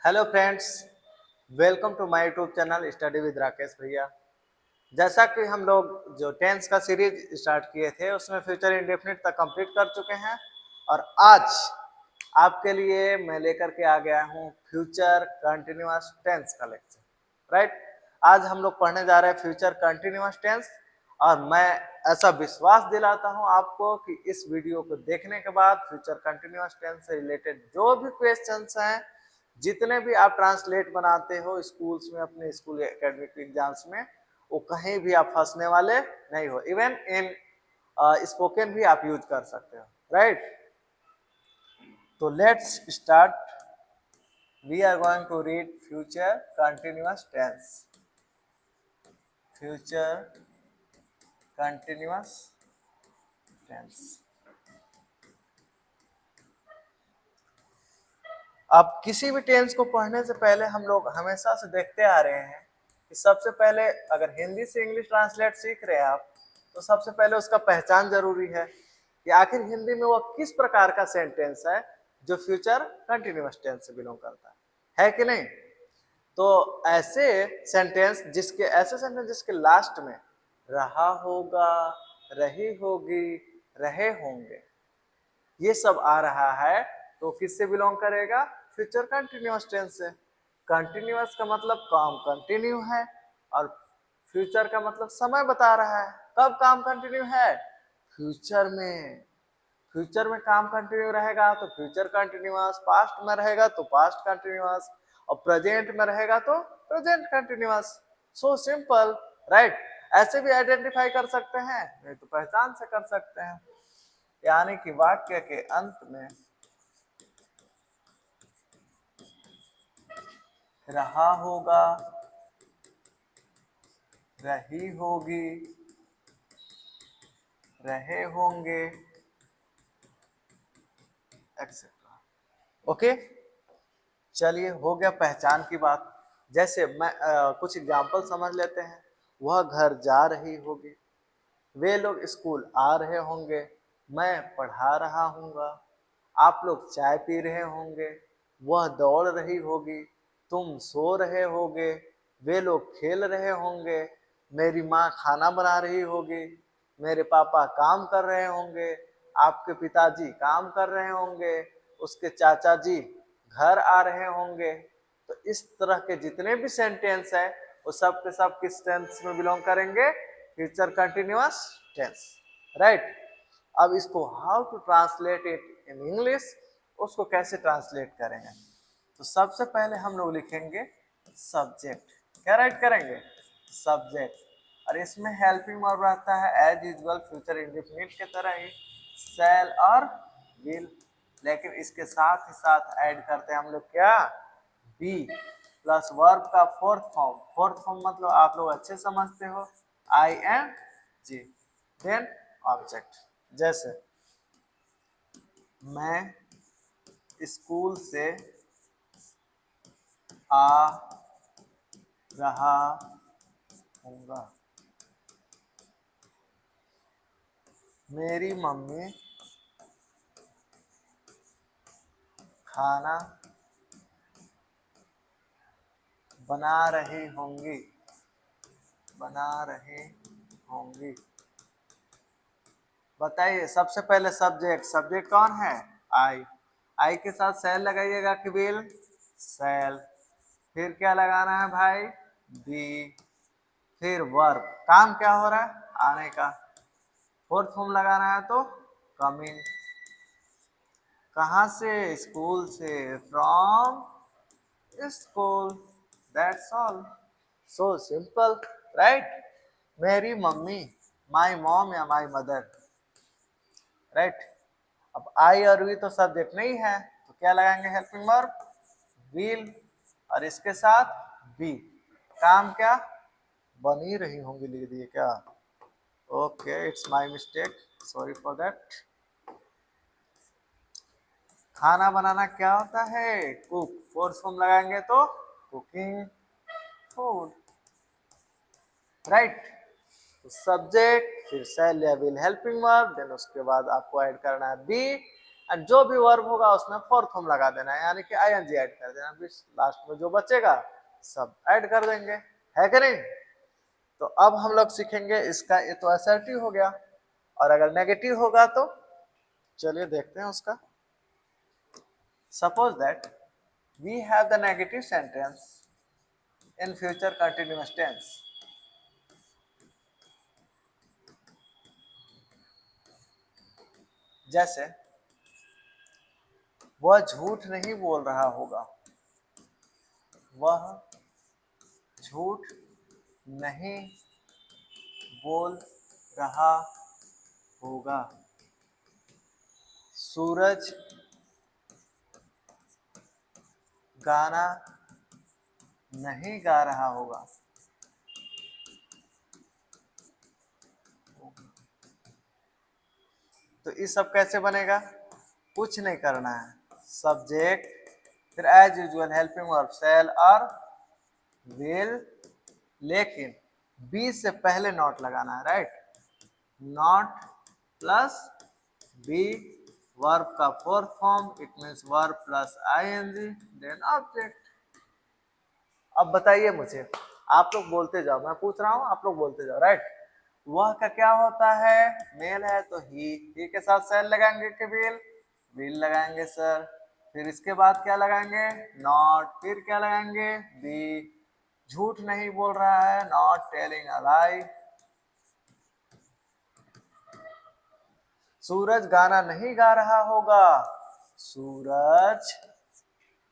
Hello friends, welcome to my YouTube channel study with Rakesh Bhaiya. जैसा कि हम लोग जो टेंस का सीरीज स्टार्ट किए थे उसमें फ्यूचर इंडेफिनिट तक कंप्लीट कर चुके हैं और आज आपके लिए मैं लेकर के आ गया हूँ फ्यूचर कंटिन्यूअस टेंस का लेक्चर। राइट, आज हम लोग पढ़ने जा रहे हैं फ्यूचर कंटिन्यूअस टेंस और मैं ऐसा विश्वास दिलाता हूँ आपको कि इस वीडियो को देखने के बाद फ्यूचर कंटिन्यूअस टेंस से रिलेटेड जो भी क्वेश्चंस हैं, जितने भी आप ट्रांसलेट बनाते हो स्कूल्स में, अपने स्कूल एकेडमिक एग्जाम्स में, वो कहीं भी आप फंसने वाले नहीं हो। इवन इन स्पोकन भी आप यूज कर सकते हो। राइट, तो let's start. We are going to read future continuous tense. Future continuous tense. अब किसी भी टेंस को पढ़ने से पहले हम लोग हमेशा से देखते आ रहे हैं कि सबसे पहले अगर हिंदी से इंग्लिश ट्रांसलेट सीख रहे हैं आप, तो सबसे पहले उसका पहचान जरूरी है कि आखिर हिंदी में वो किस प्रकार का सेंटेंस है जो फ्यूचर कंटिन्यूअस टेंस से बिलोंग करता है कि नहीं। तो ऐसे सेंटेंस जिसके लास्ट में रहा होगा, रही होगी, रहे होंगे, ये सब आ रहा है, तो किससे बिलोंग करेगा? फ्यूचर कंटिन्यूअस टेंस से। कंटिन्यूअस का मतलब काम कंटिन्यू है और फ्यूचर का मतलब समय बता रहा है। कब काम कंटिन्यू है? फ्यूचर में। फ्यूचर में काम कंटिन्यू रहेगा तो फ्यूचर कंटिन्यूअस, पास्ट में रहेगा तो पास्ट कंटिन्यूअस और प्रेजेंट में रहेगा तो present continuous. So simple. Right, ऐसे भी आइडेंटिफाई कर सकते हैं, नहीं तो पहचान से कर सकते हैं। यानी कि वाक्य के अंत में रहा होगा, रही होगी, रहे होंगे, एक्सेट्रा। ओके, चलिए हो गया पहचान की बात। जैसे मैं कुछ एग्जाम्पल समझ लेते हैं। वह घर जा रही होगी, वे लोग स्कूल आ रहे होंगे, मैं पढ़ा रहा हूँगा, आप लोग चाय पी रहे होंगे, वह दौड़ रही होगी, तुम सो रहे होगे, वे लोग खेल रहे होंगे, मेरी माँ खाना बना रही होगी, मेरे पापा काम कर रहे होंगे, आपके पिताजी काम कर रहे होंगे, उसके चाचा जी घर आ रहे होंगे। तो इस तरह के जितने भी सेंटेंस है वो सब के सब किस टेंस में बिलोंग करेंगे? Future continuous tense. राइट, अब इसको how to translate it in English, उसको कैसे ट्रांसलेट करेंगे? तो सबसे पहले हम लोग लिखेंगे सब्जेक्ट। क्या राइट करेंगे? सब्जेक्ट। और इसमें हेल्पिंग वर्ब रहता है एज यूजुअल फ्यूचर इंडेफिनिट के तरह ही, शैल और विल। लेकिन इसके साथ ही साथ ऐड करते हैं हम लोग क्या? बी प्लस वर्ब का फोर्थ फॉर्म। फोर्थ फॉर्म मतलब आप लोग अच्छे समझते हो, I N G, then object. जैसे मैं स्कूल से आ रहा हूँगा, मेरी मम्मी खाना बना रही होंगी, बना रही होंगी। बताइए, सबसे पहले सब्जेक्ट। सब्जेक्ट कौन है? आई। आई के साथ सेल लगाइएगा कि विल? सेल। फिर क्या लगाना है भाई? बी। फिर वर्ब, काम क्या हो रहा है? आने का। फोर्थ फॉर्म लगाना है तो कमिंग। कहाँ से? स्कूल से, from school. That's all. So simple. Right, मेरी मम्मी, माई मॉम या माई मदर। राइट, अब आई और वी तो सब्जेक्ट नहीं है, तो क्या लगाएंगे? हेल्पिंग वर्ब विल और इसके साथ बी। काम क्या? बनी रही होंगी लिख दिए क्या? Okay, it's my mistake, sorry for that. खाना बनाना क्या होता है? कुक। फोर्थ फॉर्म लगाएंगे तो कुकिंग, फूड। राइट, तो सब्जेक्ट, फिर शैल या विल हेल्पिंग वर्ब, देन उसके बाद आपको ऐड करना है बी एंड जो भी वर्ब होगा उसमें फोर्थ फॉर्म लगा देना है, यानी कि आईएनजी ऐड कर देना, फिर लास्ट में जो बचेगा सब ऐड कर देंगे, है कि नहीं। तो अब हम लोग सीखेंगे इसका, ये तो असर्टिव हो गया, और अगर नेगेटिव होगा तो चलिए देखते हैं उसका। Suppose that we have the negative sentence in future continuous tense. जैसे वह झूठ नहीं बोल रहा होगा, वह झूठ नहीं बोल रहा होगा, सूरज गाना नहीं गा रहा होगा। तो ये सब कैसे बनेगा, कुछ नहीं करना है, सब्जेक्ट, फिर as usual helping verb shall और विल, लेकिन बी से पहले नॉट लगाना है, right. Not plus be, verb का fourth form, it means verb plus ING then object. अब बताइए मुझे, आप लोग बोलते जाओ, मैं पूछ रहा हूं आप लोग बोलते जाओ, राइट। वह का क्या होता है, मेल है तो ही के साथ सेल लगाएंगे कि विल लगाएंगे सर। फिर इसके बाद क्या लगाएंगे, नॉट, फिर क्या लगाएंगे, बी, झूठ नहीं बोल रहा है, नॉट टेलिंग अ लाई। सूरज गाना नहीं गा रहा होगा, सूरज,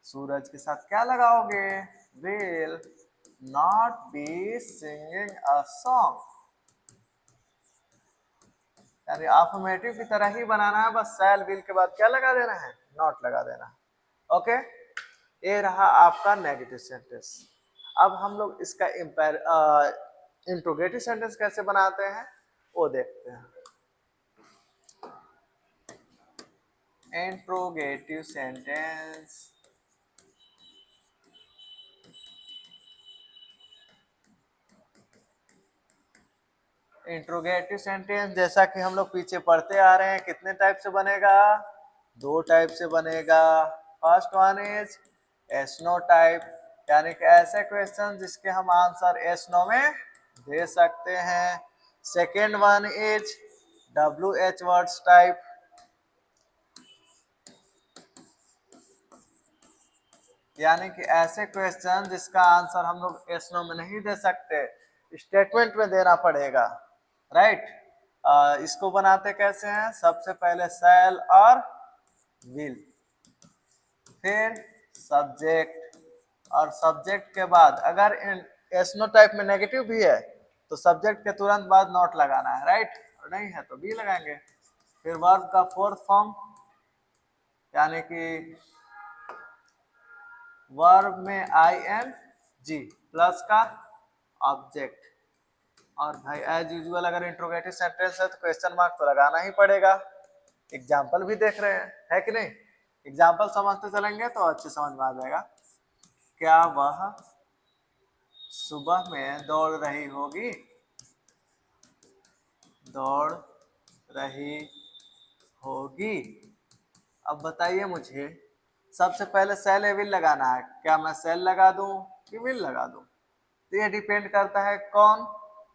सूरज के साथ क्या लगाओगे, will not be singing a song. यानी अफर्मेटिव की तरह ही बनाना है, बस शैल विल के बाद क्या लगा देना है, नॉट लगा देना है। ओके, ये रहा आपका नेगेटिव सेंटेंस। अब हम लोग इसका इंट्रोगेटिव सेंटेंस कैसे बनाते हैं वो देखते हैं। इंट्रोगेटिव सेंटेंस, इंट्रोगेटिव सेंटेंस जैसा कि हम लोग पीछे पढ़ते आ रहे हैं, कितने टाइप से बनेगा, दो टाइप से बनेगा। First one is yes no type, यानी कि ऐसे क्वेश्चन जिसके हम आंसर एस नो में दे सकते हैं। Second one is W H words type, यानी कि ऐसे क्वेश्चन जिसका आंसर हम लोग एस नो में नहीं दे सकते, स्टेटमेंट में देना पड़ेगा, राइट। इसको बनाते कैसे हैं, सबसे पहले शैल और विल, फिर सब्जेक्ट, और सब्जेक्ट के बाद अगर एस नो टाइप में नेगेटिव भी है तो सब्जेक्ट के तुरंत बाद नॉट लगाना है, राइट, और नहीं है तो बी लगाएंगे। फिर वर्ब का फोर्थ फॉर्म, यानी कि वर्ब में आई एन जी प्लस का ऑब्जेक्ट। और भाई एज यूजुअल अगर इंट्रोगेटिव सेंटेंस है तो क्वेश्चन मार्क तो लगाना ही पड़ेगा। एग्जाम्पल भी देख रहे हैं, है कि नहीं, एग्जाम्पल समझते चलेंगे तो अच्छे समझ में आ जाएगा। क्या वह सुबह में दौड़ रही होगी, दौड़ रही होगी। अब बताइए मुझे, सबसे पहले सेल या विल लगाना है, क्या मैं सेल लगा दूं कि विल लगा दूं, तो ये डिपेंड करता है कौन,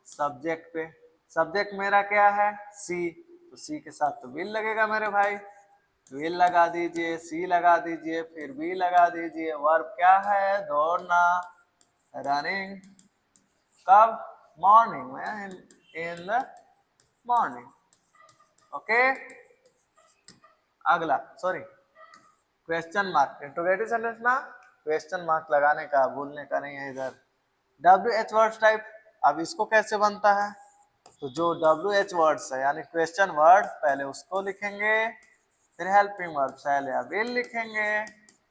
सब्जेक्ट पे। सब्जेक्ट मेरा क्या है, सी, तो सी के साथ तो विल लगेगा मेरे भाई, विल लगा दीजिए, सी लगा दीजिए, फिर बी लगा दीजिए। वर्ब क्या है, दौड़ना, रनिंग, कब, मॉर्निंग में, इन द मॉर्निंग। ओके, अगला sorry question mark, interrogative sentence ना क्वेश्चन मार्क लगाने का भूलने का नहीं है इधर। डब्ल्यू एच वर्ड्स टाइप, अब इसको कैसे बनता है, तो जो डब्ल्यू एच वर्ड्स है यानी क्वेश्चन वर्ड, पहले उसको लिखेंगे, फिर हेल्पिंग वर्ब शैल या विल लिखेंगे,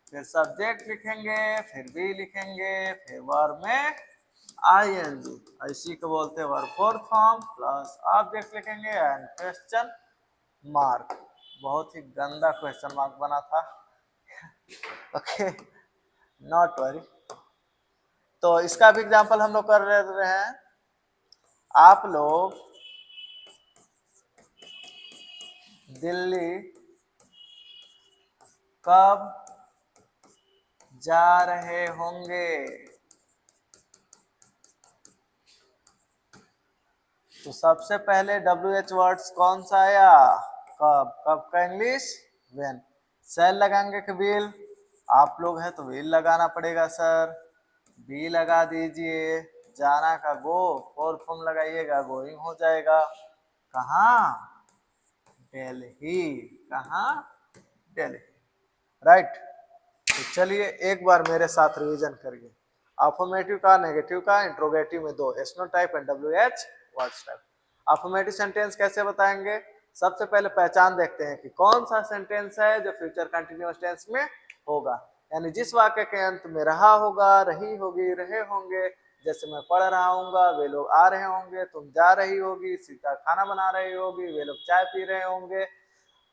फिर सब्जेक्ट लिखेंगे, फिर बी लिखेंगे, फिर वर्ब में आई एन जी, इसी को बोलते हैं verb fourth form plus object लिखेंगे एंड क्वेश्चन मार्क। बहुत ही गंदा क्वेश्चन मार्क बना था ओके, नॉट वरी। तो इसका भी एग्जांपल हम लोग कर रहे हैं। आप लोग दिल्ली कब जा रहे होंगे। तो सबसे पहले WH वर्ड्स कौन सा आया, कब, कब का इंग्लिश व्हेन। सेल लगाएंगे कि विल, आप लोग हैं तो विल लगाना पड़ेगा सर, बी लगा दीजिए। जाना का गो, फोर फॉर्म लगाइएगा, गोइंग हो जाएगा। कहाँ, दिल्ली, कहाँ, दिल्ली, राइट। तो चलिए एक बार मेरे साथ रिवीजन करिए। अफर्मेटिव का, नेगेटिव का, इंट्रोगेटिव में दो, एसनो type and WH words type. Affirmative sentence कैसे बताएंगे, सबसे पहले पहचान देखते हैं कि कौन सा सेंटेंस है जो फ्यूचर कंटिन्यूअस टेंस में होगा, यानी जिस वाक्य के अंत में रहा होगा, रही होगी, रहे होंगे। जैसे मैं पढ़ रहा हूँगा, वे लोग आ रहे होंगे, तुम जा रही होगी, सीता खाना बना रही होगी, वे लोग चाय पी रहे होंगे,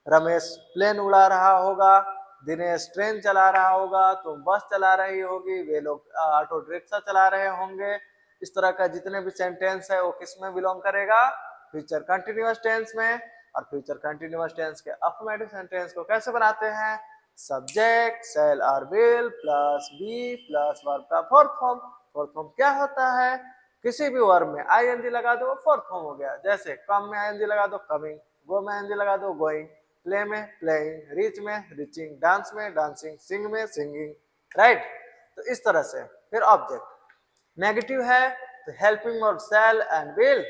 रमेश प्लेन उड़ा रहा होगा, दिनेश ट्रेन चला रहा होगा, तुम बस चला रही होगी, वे लोग ऑटो रिक्शा चला रहे होंगे। इस तरह का जितने भी सेंटेंस है वो किस में बिलोंग करेगा, फ्यूचर कंटिन्यूअस टेंस में। और फ्यूचर कंटिन्यूअस टेंस के अफर्मेटिव सेंटेंस को कैसे बनाते हैं, सब्जेक्ट शैल और will plus be plus verb का फोर्थ फॉर्म। फोर्थ फॉर्म क्या होता है, किसी भी वर्ब में आईएनजी लगा दो फोर्थ फॉर्म हो गया। जैसे कम में आईएनजी लगा दो कमिंग, गो में आईएनजी लगा दो गोइंग, प्ले में प्लेइंग, रीच में रीचिंग, डांस में डांसिंग, सिंग में सिंगिंग, राइट। तो इस तरह से। फिर ऑब्जेक्ट नेगेटिव है तो helping verb shall and will,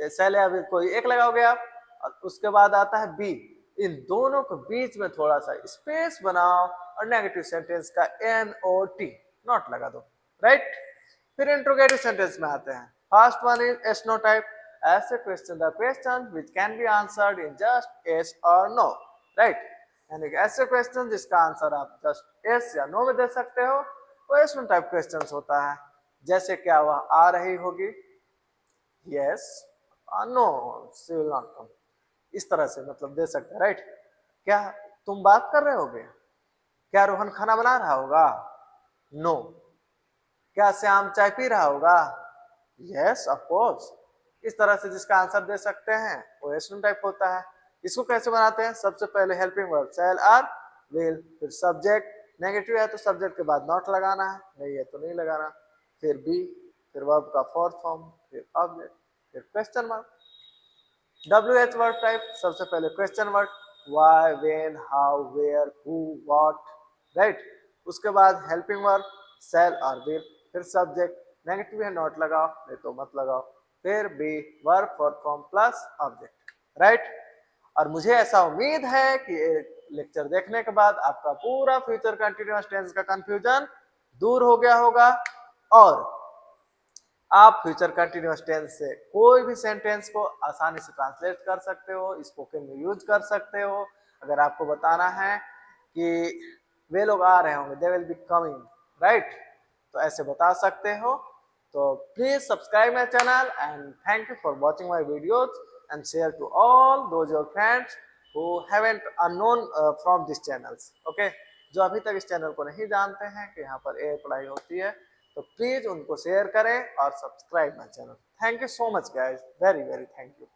shall या विल कोई एक लगाओगे आप, और उसके बाद आता है बी। इन दोनों के बीच में थोड़ा सा स्पेस बनाओ और नेगेटिव सेंटेंस का NOT नॉट लगा दो, राइट। फिर इंट्रोगेटिव सेंटेंस में आते हैं। फर्स्ट वन इज एसनो टाइप, ऐसे question the question which can be answered in just yes और नो, राइट। यानी कि ऐसे क्वेश्चन जिसका आंसर आप जस्ट यस या नो में दे सकते हो, वो एसनो टाइप क्वेश्चन होता है। जैसे क्या वह आ रही होगी, यस और no, she will not come, इस तरह से मतलब दे सकते हैं, राइट। क्या तुम बात कर रहे होगे, क्या रोहन खाना बना रहा होगा, नो। क्या श्याम चाय पी रहा होगा, यस ऑफ कोर्स। इस तरह से जिसका आंसर दे सकते हैं वो एसनो टाइप होता है। इसको कैसे बनाते हैं, सबसे पहले helping verb shall or will, फिर सब्जेक्ट, नेगेटिव है तो सब्जेक्ट के बाद नॉट लगाना है, नहीं है तो नहीं लगाना, फिर बी, फिर वर्ब का फोर्थ फॉर्म, फिर ऑब्जेक्ट, फिर question mark. WH word type, सबसे पहले question word, why, when, how, where, who, what, right. उसके बाद हेल्पिंग वर्ब शैल और विल, फिर सब्जेक्ट, नेगेटिव है नॉट लगाओ, नहीं तो मत लगाओ, फिर be verb fourth form plus object, right. और मुझे ऐसा उम्मीद है कि लेक्चर देखने के बाद आपका पूरा फ्यूचर कंटिन्यूअस टेंस का कंफ्यूजन दूर हो गया होगा, और आप फ्यूचर कंटिन्यूअस टेंस से कोई भी सेंटेंस को आसानी से ट्रांसलेट कर सकते हो, स्पोकन में यूज कर सकते हो। अगर आपको बताना है कि वे लोग आ रहे होंगे, they will be coming, right, तो ऐसे बता सकते हो। तो please subscribe my channel and thank you for watching my videos and share to all those your friends who haven't unknown from this channels, okay. जो अभी तक इस चैनल को नहीं जानते हैं कि यहाँ पर AI पढ़ाई होती है, तो प्लीज उनको शेयर करें और subscribe my channel. Thank you so much guys, very very thank you.